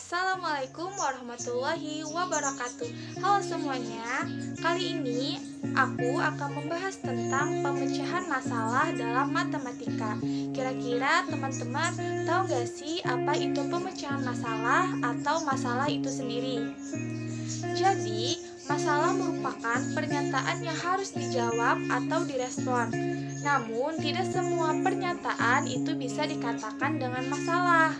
Assalamualaikum warahmatullahi wabarakatuh. Halo semuanya, kali ini aku akan membahas tentang pemecahan masalah dalam matematika. Kira-kira teman-teman tahu gak sih apa itu pemecahan masalah atau masalah itu sendiri? Jadi, masalah merupakan pernyataan yang harus dijawab atau direspon. Namun, tidak semua pernyataan itu bisa dikatakan dengan masalah.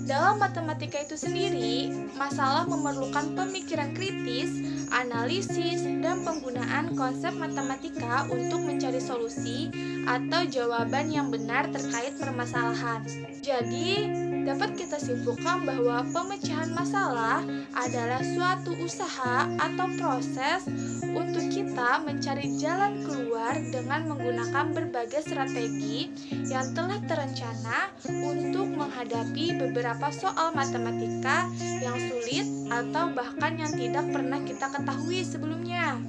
Dalam matematika itu sendiri, masalah memerlukan pemikiran kritis, analisis, dan penggunaan konsep matematika untuk mencari solusi atau jawaban yang benar terkait permasalahan. Jadi, dapat kita simpulkan bahwa pemecahan masalah adalah suatu usaha atau proses untuk kita mencari jalan keluar dengan menggunakan berbagai strategi yang telah terencana untuk menghadapi beberapa soal matematika yang sulit atau bahkan yang tidak pernah kita ketahui sebelumnya.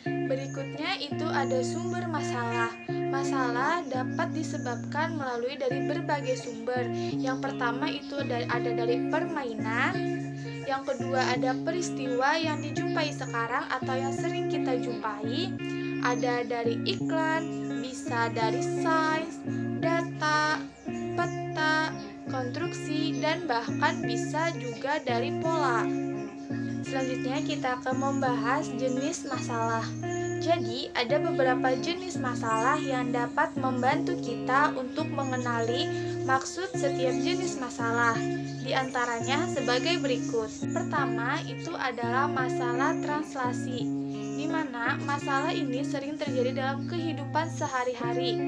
Berikutnya itu ada sumber masalah. Masalah dapat disebabkan melalui dari berbagai sumber. Yang pertama itu ada dari permainan. Yang kedua ada peristiwa yang dijumpai sekarang atau yang sering kita jumpai. Ada dari iklan, bisa dari sains, data, peta, konstruksi, dan bahkan bisa juga dari pola. Selanjutnya kita akan membahas jenis masalah. Jadi, ada beberapa jenis masalah yang dapat membantu kita untuk mengenali maksud setiap jenis masalah. Di antaranya sebagai berikut. Pertama, itu adalah masalah translasi, di mana masalah ini sering terjadi dalam kehidupan sehari-hari.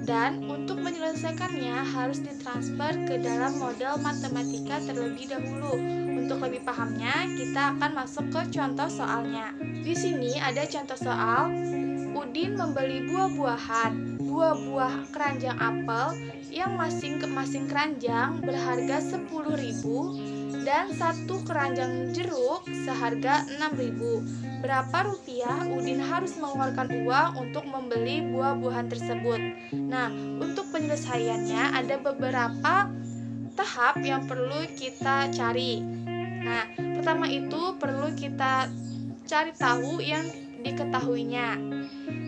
Dan untuk menyelesaikannya harus ditransfer ke dalam model matematika terlebih dahulu. Untuk lebih pahamnya, kita akan masuk ke contoh soalnya. Di sini ada contoh soal. Udin membeli buah-buahan, 2 buah keranjang apel yang masing keranjang berharga 10.000 dan 1 keranjang jeruk seharga 6.000. Berapa rupiah Udin harus mengeluarkan uang untuk membeli buah-buahan tersebut? Nah, untuk penyelesaiannya ada beberapa tahap yang perlu kita cari. Nah, pertama itu perlu kita cari tahu yang diketahuinya.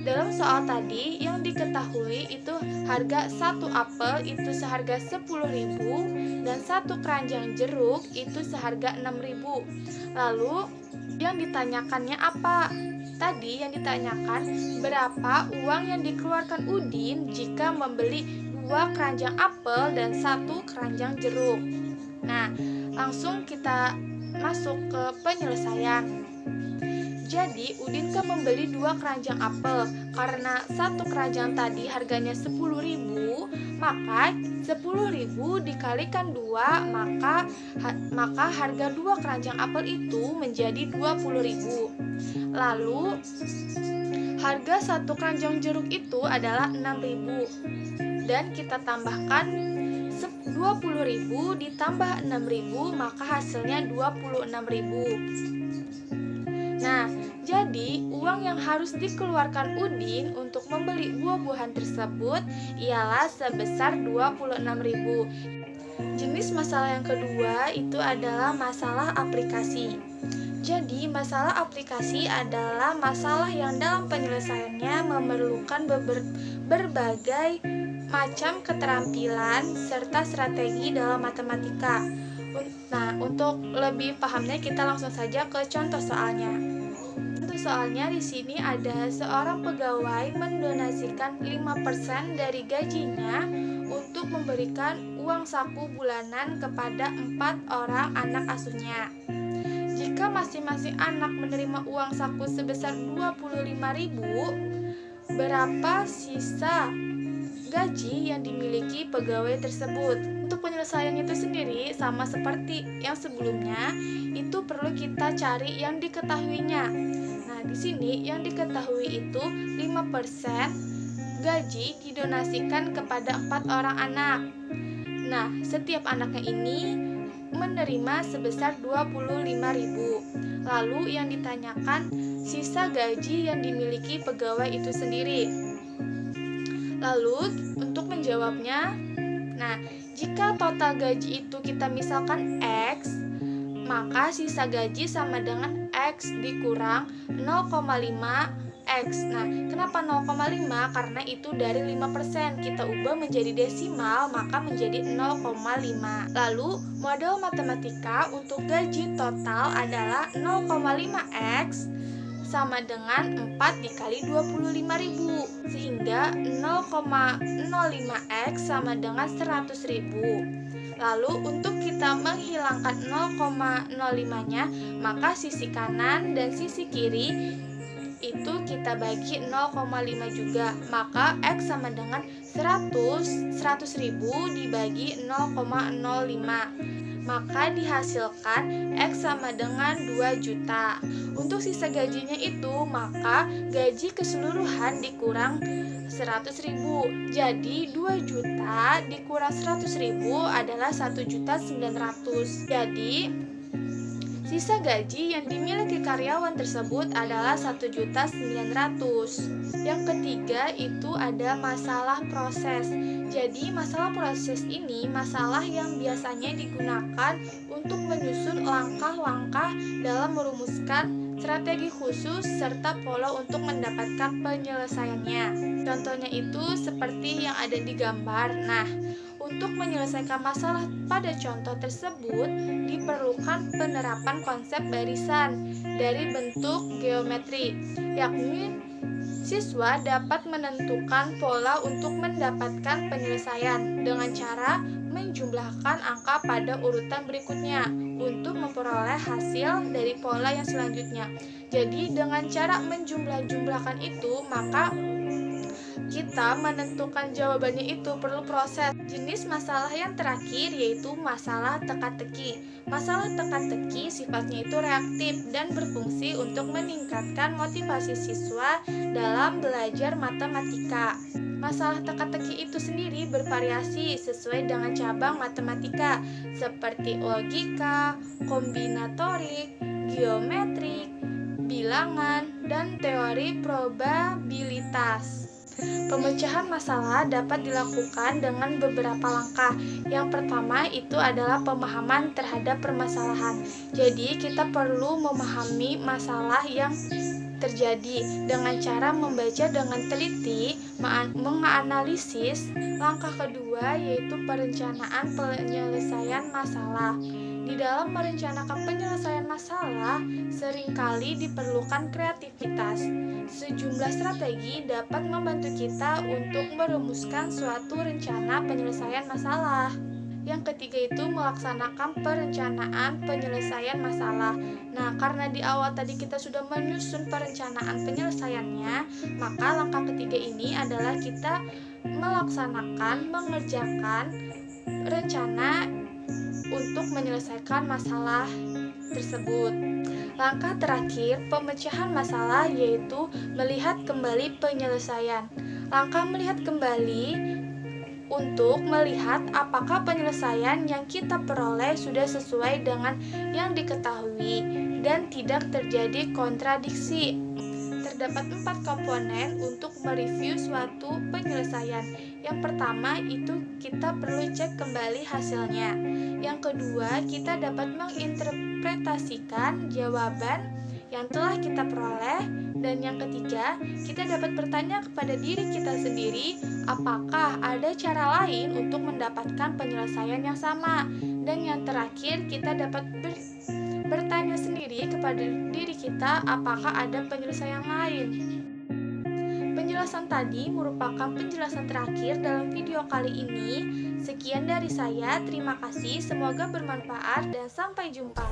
Dalam soal tadi yang diketahui itu harga 1 apel itu seharga 10.000 dan 1 keranjang jeruk itu seharga 6.000. Lalu yang ditanyakannya apa? Tadi yang ditanyakan berapa uang yang dikeluarkan Udin jika membeli 2 keranjang apel dan 1 keranjang jeruk. Nah, langsung kita masuk ke penyelesaian. Jadi, Udin kan membeli 2 keranjang apel. Karena 1 keranjang tadi harganya 10.000, maka 10.000 dikalikan 2, maka harga 2 keranjang apel itu menjadi 20.000. Lalu, harga 1 keranjang jeruk itu adalah 6.000. Dan kita tambahkan 20.000 ditambah 6.000, maka hasilnya 26.000. Nah, jadi uang yang harus dikeluarkan Udin untuk membeli buah-buahan tersebut ialah sebesar 26.000. Jenis masalah yang kedua itu adalah masalah aplikasi. Jadi, masalah aplikasi adalah masalah yang dalam penyelesaiannya memerlukan berbagai macam keterampilan serta strategi dalam matematika. Nah, untuk lebih pahamnya kita langsung saja ke contoh soalnya. Contoh soalnya di sini ada seorang pegawai mendonasikan 5% dari gajinya untuk memberikan uang saku bulanan kepada 4 orang anak asuhnya. Jika masing-masing anak menerima uang saku sebesar 25.000, berapa sisa gaji yang dimiliki pegawai tersebut? Untuk penyelesaian itu sendiri sama seperti yang sebelumnya, itu perlu kita cari yang diketahuinya. Nah, di sini yang diketahui itu 5% gaji didonasikan kepada 4 orang anak. Nah, setiap anaknya ini menerima sebesar 25.000. Lalu yang ditanyakan sisa gaji yang dimiliki pegawai itu sendiri. Lalu untuk menjawabnya, nah Jika total gaji itu kita misalkan X, maka sisa gaji sama dengan X dikurang 0,5 X. Nah, kenapa 0,5? Karena itu dari 5%. Kita ubah menjadi desimal, maka menjadi 0,5. Lalu, model matematika untuk gaji total adalah 0,5X sama dengan 4 dikali 25.000, sehingga 0,05X sama dengan 100.000. Lalu untuk kita menghilangkan 0,05-nya, maka sisi kanan dan sisi kiri itu kita bagi 0,5 juga. Maka X sama dengan 100.000 dibagi 0,05. Maka dihasilkan X sama dengan 2 juta. Untuk sisa gajinya itu, maka gaji keseluruhan dikurang 100.000. Jadi 2 juta dikurang 100.000 adalah 1.900.000. Jadi sisa gaji yang dimiliki karyawan tersebut adalah 1.900.000. Yang ketiga itu ada masalah proses. Jadi masalah proses ini masalah yang biasanya digunakan untuk menyusun langkah-langkah dalam merumuskan strategi khusus serta pola untuk mendapatkan penyelesaiannya. Contohnya itu seperti yang ada di gambar. Nah, untuk menyelesaikan masalah pada contoh tersebut diperlukan penerapan konsep barisan dari bentuk geometri, yakni siswa dapat menentukan pola untuk mendapatkan penyelesaian dengan cara menjumlahkan angka pada urutan berikutnya untuk memperoleh hasil dari pola yang selanjutnya. Jadi dengan cara menjumlahkan itu, maka kita menentukan jawabannya itu perlu proses. Jenis masalah yang terakhir yaitu masalah teka-teki. Masalah teka-teki sifatnya itu reaktif dan berfungsi untuk meningkatkan motivasi siswa dalam belajar matematika. Masalah teka-teki itu sendiri bervariasi sesuai dengan cabang matematika seperti logika, kombinatorik, geometrik, bilangan, dan teori probabilitas. Pemecahan masalah dapat dilakukan dengan beberapa langkah. Yang pertama itu adalah pemahaman terhadap permasalahan. Jadi kita perlu memahami masalah yang terjadi dengan cara membaca dengan teliti, menganalisis. Langkah kedua yaitu perencanaan penyelesaian masalah. Di dalam merencanakan penyelesaian masalah, seringkali diperlukan kreativitas. Sejumlah strategi dapat membantu kita untuk merumuskan suatu rencana penyelesaian masalah. Yang ketiga itu melaksanakan perencanaan penyelesaian masalah. Nah, karena di awal tadi kita sudah menyusun perencanaan penyelesaiannya, maka langkah ketiga ini adalah kita mengerjakan rencana untuk menyelesaikan masalah tersebut. Langkah terakhir, pemecahan masalah yaitu melihat kembali penyelesaian. Langkah melihat kembali untuk melihat apakah penyelesaian yang kita peroleh sudah sesuai dengan yang diketahui dan tidak terjadi kontradiksi. Terdapat 4 komponen untuk mereview suatu penyelesaian. Yang pertama itu kita perlu cek kembali hasilnya. Yang kedua, kita dapat menginterpretasikan jawaban yang telah kita peroleh. Dan yang ketiga, kita dapat bertanya kepada diri kita sendiri, apakah ada cara lain untuk mendapatkan penyelesaian yang sama. Dan yang terakhir, kita dapat bertanya sendiri kepada diri kita, apakah ada penyelesaian lain. Penjelasan tadi merupakan penjelasan terakhir dalam video kali ini. Sekian dari saya, terima kasih, semoga bermanfaat dan sampai jumpa.